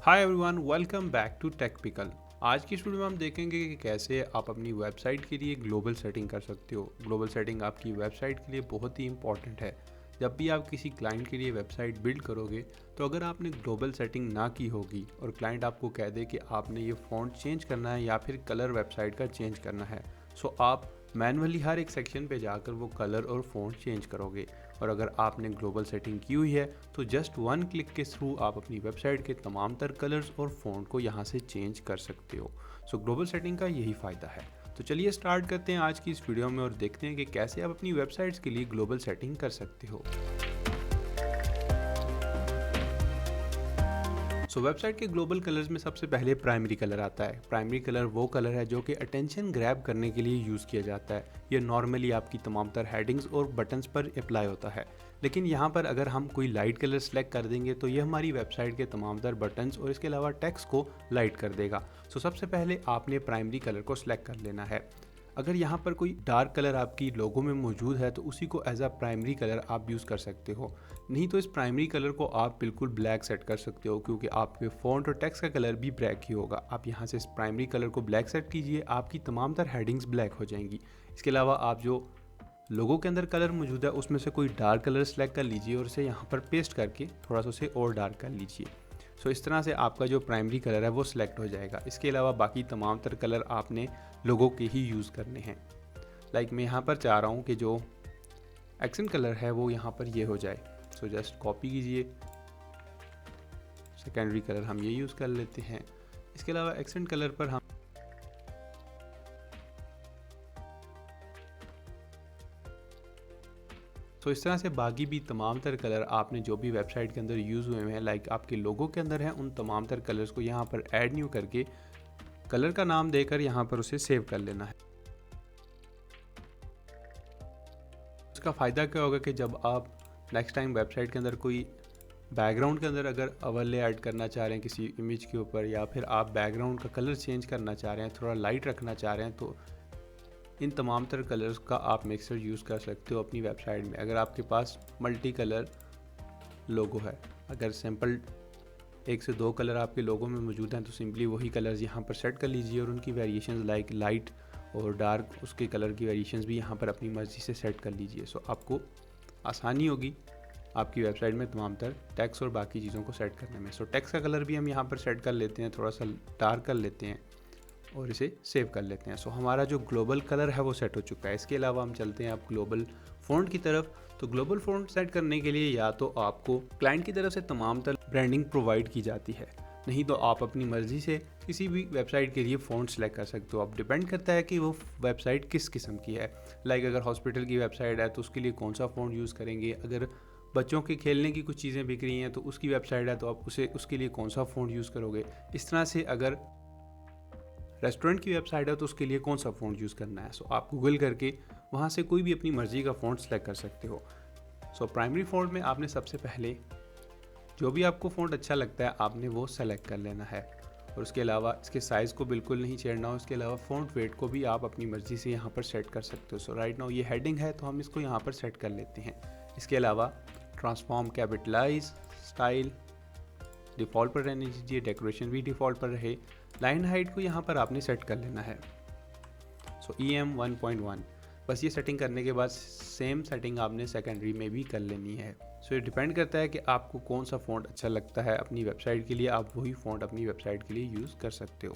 Hi everyone, welcome back to Techpical. आज की इस वीडियो में हम देखेंगे कि कैसे आप अपनी वेबसाइट के लिए ग्लोबल सेटिंग कर सकते हो। ग्लोबल सेटिंग आपकी वेबसाइट के लिए बहुत ही इंपॉर्टेंट है। जब भी आप किसी क्लाइंट के लिए वेबसाइट बिल्ड करोगे तो अगर आपने ग्लोबल सेटिंग ना की होगी और क्लाइंट आपको कह दे कि आपने ये फ़ॉन्ट चेंज करना है या फिर कलर वेबसाइट का चेंज करना है, सो आप मैनुअली हर एक सेक्शन पे जाकर वो कलर और फ़ॉन्ट चेंज करोगे। और अगर आपने ग्लोबल सेटिंग की हुई है तो जस्ट वन क्लिक के थ्रू आप अपनी वेबसाइट के तमाम तर कलर्स और फ़ॉन्ट को यहाँ से चेंज कर सकते हो। सो ग्लोबल सेटिंग का यही फ़ायदा है। तो चलिए स्टार्ट करते हैं आज की इस वीडियो में और देखते हैं कि कैसे आप अपनी वेबसाइट्स के लिए ग्लोबल सेटिंग कर सकते हो। वेबसाइट के ग्लोबल कलर्स में सबसे पहले प्राइमरी कलर आता है। प्राइमरी कलर वो कलर है जो कि अटेंशन ग्रैब करने के लिए यूज़ किया जाता है। ये नॉर्मली आपकी तमाम तर हेडिंग्स और बटन्स पर अप्लाई होता है, लेकिन यहाँ पर अगर हम कोई लाइट कलर सेलेक्ट कर देंगे तो ये हमारी वेबसाइट के तमाम तर बटन्स और इसके अलावा टेक्स्ट को लाइट कर देगा। सबसे पहले आपने प्राइमरी कलर को सिलेक्ट कर लेना है। अगर यहाँ पर कोई डार्क कलर आपकी लोगो में मौजूद है तो उसी को एज अ प्राइमरी कलर आप यूज़ कर सकते हो। नहीं तो इस प्राइमरी कलर को आप बिल्कुल ब्लैक सेट कर सकते हो, क्योंकि आपके फ़ॉन्ट और टेक्स्ट का कलर भी ब्लैक ही होगा। आप यहाँ से इस प्राइमरी कलर को ब्लैक सेट कीजिए, आपकी तमाम तर हेडिंग्स ब्लैक हो जाएंगी। इसके अलावा आप जो लोगों के अंदर कलर मौजूद है उसमें से कोई डार्क कलर सेलेक्ट कर लीजिए और उसे यहाँ पर पेस्ट करके थोड़ा सा उसे और डार्क कर लीजिए। इस तरह से आपका जो प्राइमरी कलर है वो सिलेक्ट हो जाएगा। इसके अलावा बाकी तमाम तर कलर आपने लोगों के ही यूज़ करने हैं। मैं यहाँ पर चाह रहा हूँ कि जो एक्सेंट कलर है वो यहाँ पर ये हो जाए। जस्ट कॉपी कीजिए, सेकेंडरी कलर हम ये यूज़ कर लेते हैं। इसके अलावा एक्सेंट कलर पर हम इस तरह से बाकी भी तमाम तर कलर आपने जो भी वेबसाइट के अंदर यूज़ हुए हैं, आपके लोगो के अंदर हैं, उन तमाम तर कलर्स को यहाँ पर ऐड न्यू करके कलर का नाम देकर यहाँ पर उसे सेव कर लेना है। इसका फ़ायदा क्या होगा कि जब आप नेक्स्ट टाइम वेबसाइट के अंदर कोई बैकग्राउंड के अंदर अगर ओवरले ऐड करना चाह रहे हैं किसी इमेज के ऊपर, या फिर आप बैकग्राउंड का कलर चेंज करना चाह रहे हैं, थोड़ा लाइट रखना चाह रहे हैं, तो इन तमाम तरह कलर्स का आप मिक्सर यूज़ कर सकते हो अपनी वेबसाइट में। अगर आपके पास मल्टी कलर लोगो है, अगर सिंपल 1 से 2 कलर आपके लोगो में मौजूद हैं तो सिंपली वही कलर्स यहाँ पर सेट कर लीजिए और उनकी वेरिएशंस लाइट और डार्क उसके कलर की वेरिएशंस भी यहाँ पर अपनी मर्ज़ी से सेट कर लीजिए। आपको आसानी होगी आपकी वेबसाइट में तमाम तर टेक्स्ट और बाकी चीज़ों को सेट करने में। टेक्स्ट का कलर भी हम यहाँ पर सेट कर लेते हैं, थोड़ा सा डार्क कर लेते हैं और इसे सेव कर लेते हैं। हमारा जो ग्लोबल कलर है वो सेट हो चुका है। इसके अलावा हम चलते हैं अब ग्लोबल फ़ॉन्ट की तरफ। ग्लोबल फ़ॉन्ट सेट करने के लिए या तो आपको क्लाइंट की तरफ से तमाम तर ब्रांडिंग प्रोवाइड की जाती है, नहीं तो आप अपनी मर्ज़ी से किसी भी वेबसाइट के लिए फ़ॉन्ट सेलेक्ट कर सकते हो। अब डिपेंड करता है कि वो वेबसाइट किस किस्म की है। अगर हॉस्पिटल की वेबसाइट है तो उसके लिए कौन सा फ़ॉन्ट यूज़ करेंगे। अगर बच्चों के खेलने की कुछ चीज़ें बिक रही हैं तो उसकी वेबसाइट है तो आप उसके लिए कौन सा फ़ॉन्ट यूज़ करोगे। इस तरह से अगर रेस्टोरेंट की वेबसाइट है तो उसके लिए कौन सा फ़ॉन्ट यूज़ करना है। आप गूगल करके वहाँ से कोई भी अपनी मर्ज़ी का फ़ॉन्ट सेलेक्ट कर सकते हो। प्राइमरी फ़ॉन्ट में आपने सबसे पहले जो भी आपको फ़ॉन्ट अच्छा लगता है आपने वो सेलेक्ट कर लेना है, और उसके अलावा इसके साइज़ को बिल्कुल नहीं छेड़ना हो। इसके अलावा फ़ॉन्ट वेट को भी आप अपनी मर्ज़ी से यहाँ पर सेट कर सकते हो। राइट नाउ ये हेडिंग है तो हम इसको यहाँ पर सेट कर लेते हैं। इसके अलावा ट्रांसफॉर्म कैपिटलाइज स्टाइल डिफ़ॉल्ट पर रहने दीजिए, डेकोरेशन भी डिफ़ॉल्ट पर रहे। लाइन हाइट को यहाँ पर आपने सेट कर लेना है। EM 1.1। बस ये सेटिंग करने के बाद सेम सेटिंग आपने सेकेंडरी में भी कर लेनी है। ये डिपेंड करता है कि आपको कौन सा फ़ॉन्ट अच्छा लगता है अपनी वेबसाइट के लिए, आप वही फ़ॉन्ट अपनी वेबसाइट के लिए यूज़ कर सकते हो।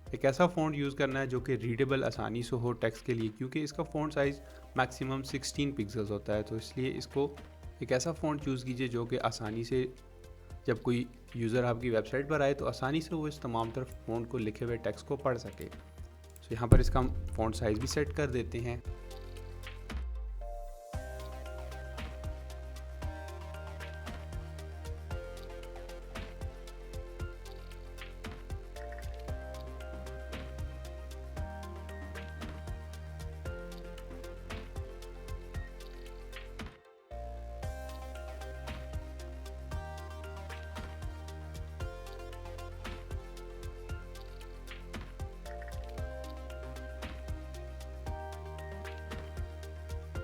एक ऐसा फ़ॉन्ट यूज़ करना है जो कि रीडेबल आसानी से हो टेक्स्ट के लिए, क्योंकि इसका फ़ॉन्ट साइज़ मैक्सिमम 16 पिक्सल्स होता है। तो इसलिए इसको एक ऐसा फ़ॉन्ट चूज़ कीजिए जो कि आसानी से जब कोई यूज़र आपकी वेबसाइट पर आए तो आसानी से वो इस तमाम तरफ फ़ॉन्ट को लिखे हुए टेक्स्ट को पढ़ सके। यहाँ पर इसका हम फ़ॉन्ट साइज़ भी सेट कर देते हैं।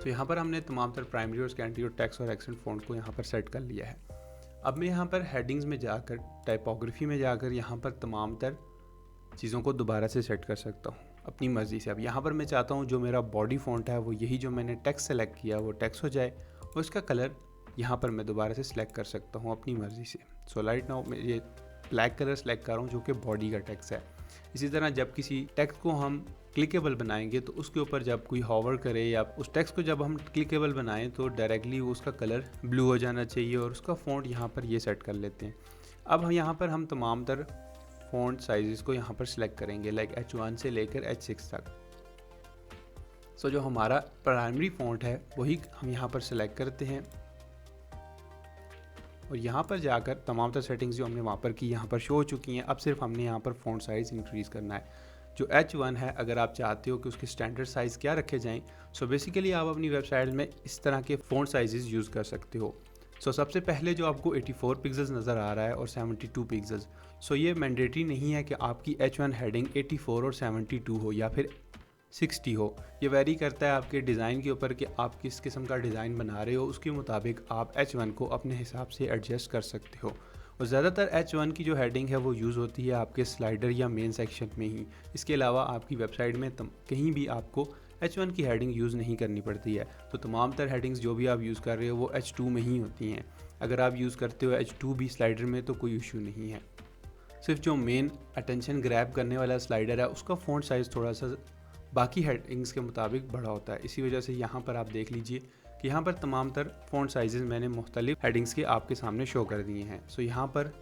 तो यहाँ पर हमने तमाम तर प्राइमरी और सेकेंडरी और टेक्स्ट और एक्सेंट फ़ॉन्ट को यहाँ पर सेट कर लिया है। अब मैं यहाँ पर हेडिंग्स में जाकर, टाइपोग्राफी में जाकर यहाँ पर तमाम तर चीज़ों को दोबारा से सेट कर सकता हूँ अपनी मर्ज़ी से। अब यहाँ पर मैं चाहता हूँ जो मेरा बॉडी फ़ॉन्ट है वो यही जो मैंने टेक्स्ट सेलेक्ट किया वो टेक्स्ट हो जाए, और इसका कलर यहाँ पर मैं दोबारा से सिलेक्ट कर सकता हूँ अपनी मर्ज़ी से। सो राइट नाउ मैं ये ब्लैक कलर सेलेक्ट कर रहा हूँ जो कि बॉडी का टेक्स्ट है। इसी तरह जब किसी टेक्स्ट को हम क्लिकेबल बनाएंगे तो उसके ऊपर जब कोई हॉवर करे या उस टेक्स्ट को जब हम क्लिकेबल बनाएं तो डायरेक्टली उसका कलर ब्लू हो जाना चाहिए, और उसका फ़ॉन्ट यहाँ पर ये सेट कर लेते हैं। अब हम यहाँ पर हम तमाम तर फ़ॉन्ट साइज़ को यहाँ पर सिलेक्ट करेंगे, लाइक H1 से लेकर H6 तक। सो जो हमारा प्राइमरी फ़ॉन्ट है वही हम यहाँ पर सिलेक्ट करते हैं, और यहाँ पर जाकर तमाम तर सेटिंग्स जो हमने वहाँ पर की यहाँ पर शो हो चुकी हैं। अब सिर्फ हमने यहाँ पर फ़ॉन्ट साइज़ इंक्रीज़ करना है। जो H1 है, अगर आप चाहते हो कि उसके स्टैंडर्ड साइज़ क्या रखे जाएं, सो बेसिकली आप अपनी वेबसाइट में इस तरह के फ़ॉन्ट साइज़ यूज़ कर सकते हो। सो सबसे पहले जो आपको 84 पिक्सल्स नज़र आ रहा है और 72 पिक्सल्स, सो ये मैंडेटरी नहीं है कि आपकी H1 हेडिंग 84 और 72 हो या फिर 60 हो। ये वेरी करता है आपके डिज़ाइन के ऊपर कि आप किस किस्म का डिज़ाइन बना रहे हो, उसके मुताबिक आप H1 को अपने हिसाब से एडजस्ट कर सकते हो। और ज़्यादातर H1 की जो हेडिंग है वो यूज़ होती है आपके स्लाइडर या मेन सेक्शन में ही। इसके अलावा आपकी वेबसाइट में कहीं भी आपको H1 की हेडिंग यूज़ नहीं करनी पड़ती है। तो तमाम तर हेडिंग्स जो भी आप यूज़ कर रहे हो वो H2 में ही होती हैं। अगर आप यूज़ करते हो H2 भी स्लाइडर में तो कोई इशू नहीं है। सिर्फ जो मेन अटेंशन ग्रैब करने वाला स्लाइडर है उसका फ़ॉन्ट साइज़ थोड़ा सा बाकी हेडिंग्स के मुताबिक बड़ा होता है। इसी वजह से यहाँ पर आप देख लीजिए कि यहाँ पर तमाम तर फ़ॉन्ट साइज़ मैंने मुख्तलिफ हेडिंग्स के आपके सामने शो कर दिए हैं। सो यहाँ पर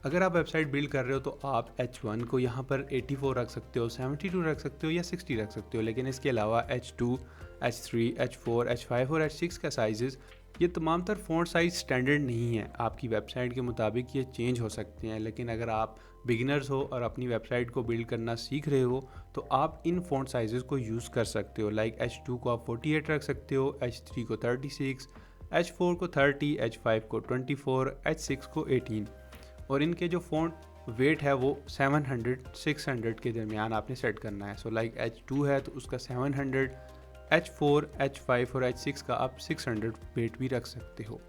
अगर आप वेबसाइट बिल्ड कर रहे हो तो आप H1 को यहाँ पर 84 रख सकते हो, 72 रख सकते हो या 60 रख सकते हो, लेकिन इसके अलावा H2, H3, H4, H5 और H6 का साइज़ ये तमाम तर फ़ॉन्ट साइज़ स्टैंडर्ड नहीं है। आपकी वेबसाइट के मुताबिक ये चेंज हो सकते हैं, लेकिन अगर आप बिगिनर्स हो और अपनी वेबसाइट को बिल्ड करना सीख रहे हो तो आप इन फ़ॉन्ट साइज़ को यूज़ कर सकते हो। लाइक H2 को आप 48 रख सकते हो, H3 को 36, H4 को 30, H5 को 24, H6 को 18, और इनके जो फ़ॉन्ट वेट है वो 700-600 के दरमियान आपने सेट करना है। सो लाइक H2 है तो उसका 700, H4, H5 और H6 का आप 600 वेट भी रख सकते हो।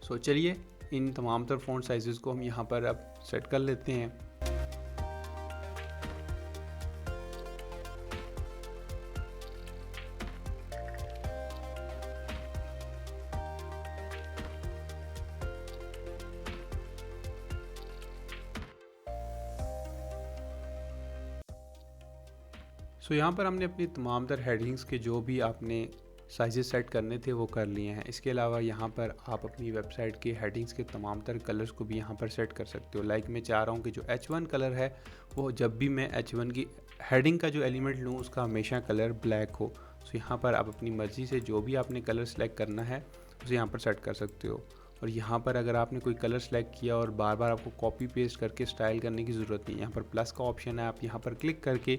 सो चलिए इन तमाम तर फ़ॉन्ट साइज़ को हम यहाँ पर अब सेट कर लेते हैं। सो यहाँ पर हमने अपनी तमाम तर हेडिंग्स के जो भी आपने साइज़ सेट करने थे वो कर लिए हैं। इसके अलावा यहाँ पर आप अपनी वेबसाइट के हेडिंग्स के तमाम तर कलर्स को भी यहाँ पर सेट कर सकते हो। लाइक मैं चाह रहा हूँ कि जो H1 कलर है वो जब भी मैं H1 की हेडिंग का जो एलिमेंट लूँ उसका हमेशा कलर ब्लैक हो। सो यहाँ पर आप अपनी मर्ज़ी से जो भी आपने कलर सेलेक्ट करना है उसे यहाँ पर सेट कर सकते हो। और यहाँ पर अगर आपने कोई कलर सेलेक्ट किया और बार बार आपको कॉपी पेस्ट करके स्टाइल करने की ज़रूरत नहीं, यहाँ पर प्लस का ऑप्शन है, आप यहाँ पर क्लिक करके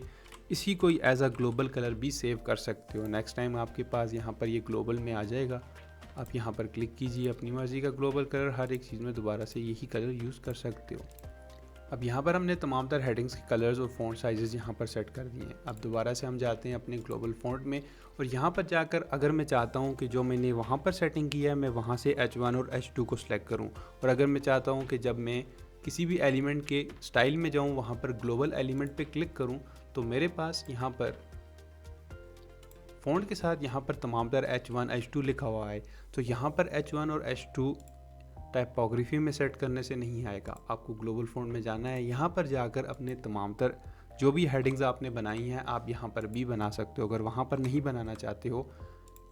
इसी को एज अ ग्लोबल कलर भी सेव कर सकते हो। नेक्स्ट टाइम आपके पास यहाँ पर ये ग्लोबल में आ जाएगा, आप यहाँ पर क्लिक कीजिए, अपनी मर्ज़ी का ग्लोबल कलर हर एक चीज़ में दोबारा से यही कलर यूज़ कर सकते हो। अब यहाँ पर हमने तमाम तर हेडिंग्स के कलर्स और फ़ॉन्ट साइज़ यहाँ पर सेट कर दिए हैं। अब दोबारा से हम जाते हैं अपने ग्लोबल फ़ॉन्ट में, और यहाँ पर जाकर अगर मैं चाहता हूँ कि जो मैंने वहाँ पर सेटिंग किया है मैं वहाँ से H1 और H2 को सिलेक्ट करूँ, और अगर मैं चाहता हूँ कि जब मैं किसी भी एलिमेंट के स्टाइल में जाऊँ वहाँ पर ग्लोबल एलिमेंट पे क्लिक करूँ तो मेरे पास यहाँ पर फ़ॉन्ट के साथ यहाँ पर तमाम तर H1 H2 लिखा हुआ है। तो यहाँ पर H1 और H2 टाइपोग्राफी में सेट करने से नहीं आएगा, आपको ग्लोबल फ़ॉन्ट में जाना है। यहाँ पर जाकर अपने तमाम तर जो भी हेडिंग्स आपने बनाई हैं आप यहाँ पर भी बना सकते हो। अगर वहाँ पर नहीं बनाना चाहते हो,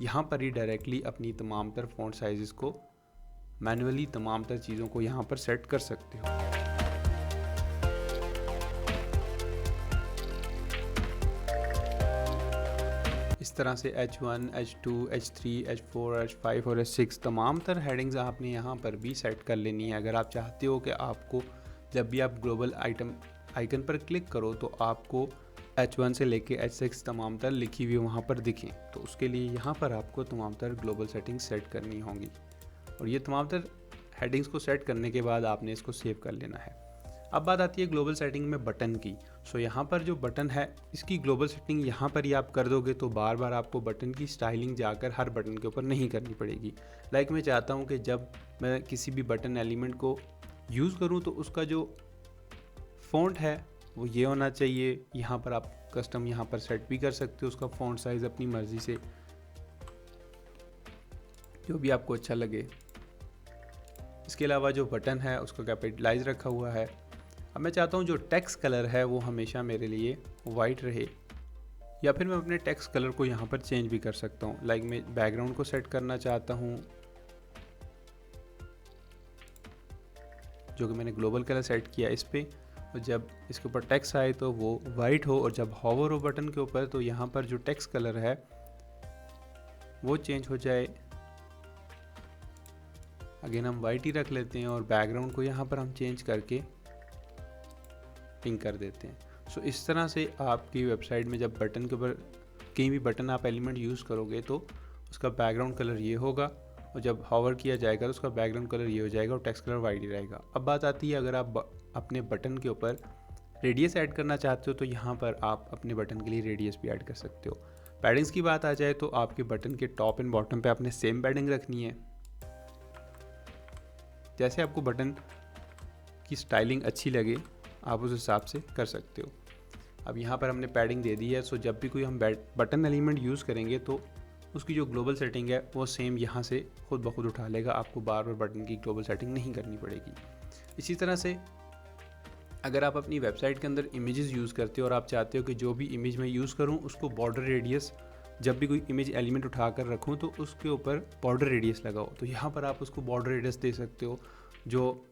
यहाँ पर ही डायरेक्टली अपनी तमाम तर फ़ॉन्ट साइज़ को मैनुअली तमाम तर चीज़ों को यहाँ पर सेट कर सकते हो। इस तरह से H1, H2, H3, H4, H5 और H6 तमाम तर हेडिंग्स आपने यहाँ पर भी सेट कर लेनी है। अगर आप चाहते हो कि आपको जब भी आप ग्लोबल आइकन पर क्लिक करो तो आपको H1 से लेके H6 तमाम तर लिखी हुई वहाँ पर दिखें, तो उसके लिए यहाँ पर आपको तमाम तर ग्लोबल सेटिंग्स सेट करनी होंगी। और ये तमाम तर हेडिंग्स को सेट करने के बाद आपने इसको सेव कर लेना है। अब बात आती है ग्लोबल सेटिंग में बटन की। सो यहाँ पर जो बटन है इसकी ग्लोबल सेटिंग यहाँ पर ही आप कर दोगे तो बार बार आपको बटन की स्टाइलिंग जाकर हर बटन के ऊपर नहीं करनी पड़ेगी। लाइक मैं चाहता हूँ कि जब मैं किसी भी बटन एलिमेंट को यूज़ करूँ तो उसका जो फ़ॉन्ट है वो ये होना चाहिए। यहाँ पर आप कस्टम यहाँ पर सेट भी कर सकते हो उसका फ़ॉन्ट साइज़ अपनी मर्ज़ी से, जो भी आपको अच्छा लगे। इसके अलावा जो बटन है उसका कैपिटलाइज रखा हुआ है। अब मैं चाहता हूँ जो टेक्स्ट कलर है वो हमेशा मेरे लिए वाइट रहे, या फिर मैं अपने टेक्स्ट कलर को यहाँ पर चेंज भी कर सकता हूँ। लाइक मैं बैकग्राउंड को सेट करना चाहता हूँ, जो कि मैंने ग्लोबल कलर सेट किया इस पर, और जब इसके ऊपर टेक्स्ट आए तो वो वाइट हो, और जब हॉवर हो बटन के ऊपर तो यहाँ पर जो टेक्स्ट कलर है वो चेंज हो जाए। अगेन हम वाइट ही रख लेते हैं और बैकग्राउंड को यहाँ पर हम चेंज करके पिंक कर देते हैं। सो इस तरह से आपकी वेबसाइट में जब बटन के ऊपर कहीं भी बटन आप एलिमेंट यूज़ करोगे तो उसका बैकग्राउंड कलर ये होगा, और जब हॉवर किया जाएगा तो उसका बैकग्राउंड कलर ये हो जाएगा और टेक्स्ट कलर वाइट ही रहेगा। अब बात आती है अगर आप अपने बटन के ऊपर रेडियस ऐड करना चाहते हो तो यहाँ पर आप अपने बटन के लिए रेडियस भी ऐड कर सकते हो। पैडिंग्स की बात आ जाए तो आपके बटन के टॉप एंड बॉटम पे आपने सेम पैडिंग रखनी है। जैसे आपको बटन की स्टाइलिंग अच्छी लगे आप उस हिसाब से कर सकते हो। अब यहाँ पर हमने पैडिंग दे दी है, सो जब भी कोई हम बटन एलिमेंट यूज़ करेंगे तो उसकी जो ग्लोबल सेटिंग है वो सेम यहाँ से खुद ब खुद उठा लेगा, आपको बार बार बटन की ग्लोबल सेटिंग नहीं करनी पड़ेगी। इसी तरह से अगर आप अपनी वेबसाइट के अंदर इमेजेस यूज़ करते हो और आप चाहते हो कि जो भी इमेज मैं यूज़ करूँ उसको बॉर्डर रेडियस, जब भी कोई इमेज एलिमेंट उठा कर रखूँ तो उसके ऊपर बॉर्डर रेडियस लगाओ, तो यहाँ पर आप उसको बॉर्डर रेडियस दे सकते हो, जो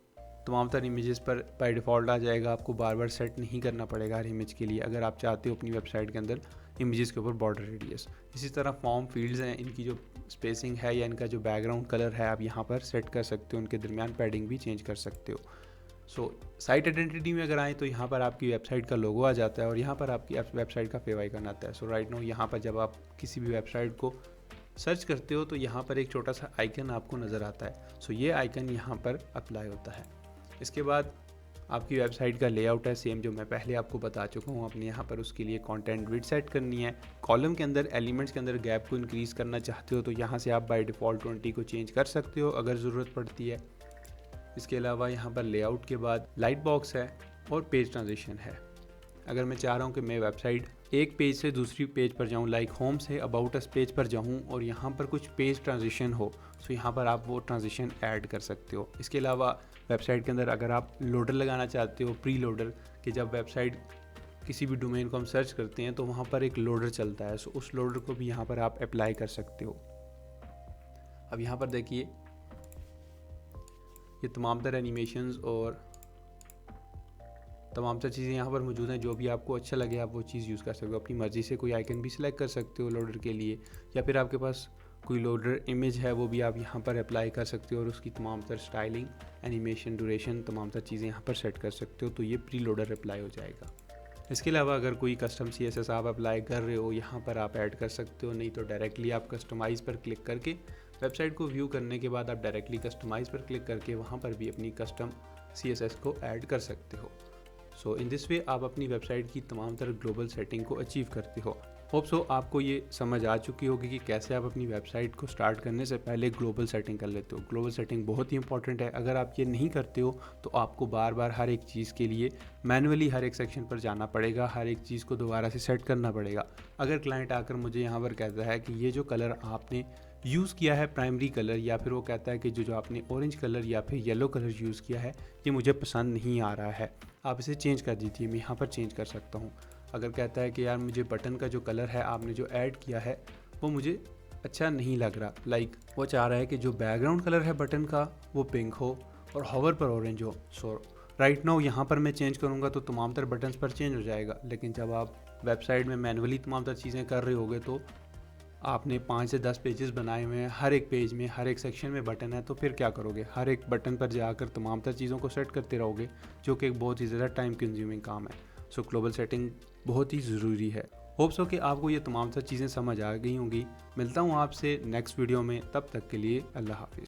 तमाम तर इमेजेस पर बाय डिफ़ॉल्ट आ जाएगा। आपको बार बार सेट नहीं करना पड़ेगा हर इमेज के लिए, अगर आप चाहते हो अपनी वेबसाइट के अंदर इमेजेस के ऊपर बॉर्डर रेडियस। इसी तरह फॉर्म फील्ड्स हैं, इनकी जो स्पेसिंग है या इनका जो बैकग्राउंड कलर है आप यहाँ पर सेट कर सकते हो, उनके दरमियान पैडिंग भी चेंज कर सकते हो। सो साइट आइडेंटिटी में अगर आएँ तो यहाँ पर आपकी वेबसाइट का लोगो आ जाता है और यहाँ पर आपकी वेबसाइट का फेव आइकन आता है। सो राइट नाउ यहाँ पर जब आप किसी भी वेबसाइट को सर्च करते हो तो यहाँ पर एक छोटा सा आइकन आपको नज़र आता है। सो ये आइकन यहाँ पर अप्लाई होता है। इसके बाद आपकी वेबसाइट का लेआउट है सेम जो मैं पहले आपको बता चुका हूँ। आपने यहाँ पर उसके लिए कंटेंट विड्थ सेट करनी है। कॉलम के अंदर एलिमेंट्स के अंदर गैप को इंक्रीज़ करना चाहते हो तो यहाँ से आप बाय डिफ़ॉल्ट 20 को चेंज कर सकते हो अगर ज़रूरत पड़ती है। इसके अलावा यहाँ पर लेआउट के बाद लाइट बॉक्स है और पेज ट्रांजिशन है। अगर मैं चाह रहा हूँ कि मैं वेबसाइट एक पेज से दूसरी पेज पर जाऊँ, like home say about us page पर जाऊँ और यहाँ पर कुछ पेज ट्रांजिशन हो, तो यहाँ पर आप वो ट्रांजिशन ऐड कर सकते हो। इसके अलावा वेबसाइट के अंदर अगर आप लोडर लगाना चाहते हो, प्री लोडर, कि जब वेबसाइट किसी भी डोमेन को हम सर्च करते हैं तो वहाँ पर एक लोडर चलता है, सो उस लोडर को भी यहाँ पर आप अप्लाई कर सकते हो। अब यहाँ पर देखिए ये तमाम तरह एनिमेशंस और तमाम तरह चीज़ें यहाँ पर मौजूद हैं। जो भी आपको अच्छा लगे आप वो चीज़ यूज़ कर सकते हो। अपनी मर्ज़ी से कोई आइकन भी सिलेक्ट कर सकते हो लोडर के लिए, या फिर आपके पास कोई लोडर इमेज है वो भी आप यहाँ पर अप्लाई कर सकते हो और उसकी तमाम तर स्टाइलिंग, एनिमेशन, ड्यूरेशन, तमाम तर चीज़ें यहाँ पर सेट कर सकते हो, तो ये प्री लोडर अप्लाई हो जाएगा। इसके अलावा अगर कोई कस्टम CSS आप अप्लाई कर रहे हो यहाँ पर आप ऐड कर सकते हो, नहीं तो डायरेक्टली आप कस्टमाइज़ पर क्लिक करके वेबसाइट को व्यू करने के बाद आप डायरेक्टली कस्टमाइज़ पर क्लिक करके वहाँ पर भी अपनी कस्टम CSS को ऐड कर सकते हो। सो इन दिस वे आप अपनी वेबसाइट की तमाम तरह ग्लोबल सेटिंग को अचीव करते हो। होप सो आपको ये समझ आ चुकी होगी कि कैसे आप अपनी वेबसाइट को स्टार्ट करने से पहले ग्लोबल सेटिंग कर लेते हो। ग्लोबल सेटिंग बहुत ही इंपॉर्टेंट है। अगर आप ये नहीं करते हो तो आपको बार बार हर एक चीज़ के लिए मैनुअली हर एक सेक्शन पर जाना पड़ेगा, हर एक चीज़ को दोबारा से सेट करना पड़ेगा। अगर क्लाइंट आकर मुझे यहाँ पर कहता है कि ये जो कलर आपने यूज़ किया है प्राइमरी कलर, या फिर वो कहता है कि जो आपने ऑरेंज कलर या फिर येलो कलर यूज़ किया है ये मुझे पसंद नहीं आ रहा है, आप इसे चेंज कर दीजिए, मैं यहाँ पर चेंज कर सकता हूँ। अगर कहता है कि यार मुझे बटन का जो कलर है आपने जो ऐड किया है वो मुझे अच्छा नहीं लग रहा, लाइक वो चाह रहा है कि जो बैकग्राउंड कलर है बटन का वो पिंक हो और हॉवर पर ऑरेंज हो। सो राइट नाउ यहाँ पर मैं चेंज करूँगा तो तमाम तर बटन्स पर चेंज हो जाएगा, लेकिन जब आप वेबसाइट में मैनुअली तमाम तर चीज़ें कर रहे होगे तो आपने 5 से 10 पेजेस बनाए हुए हैं, हर एक पेज में हर एक सेक्शन में बटन है, तो फिर क्या करोगे, हर एक बटन पर जाकर तमाम तर चीज़ों को सेट करते रहोगे, जो कि एक बहुत ही ज़्यादा टाइम कंज्यूमिंग काम है। सो ग्लोबल सेटिंग बहुत ही ज़रूरी है। होप्स हो कि आपको ये तमाम तर चीज़ें समझ आ गई होंगी। मिलता हूँ आपसे नेक्स्ट वीडियो में, तब तक के लिए अल्लाह हाफिज़।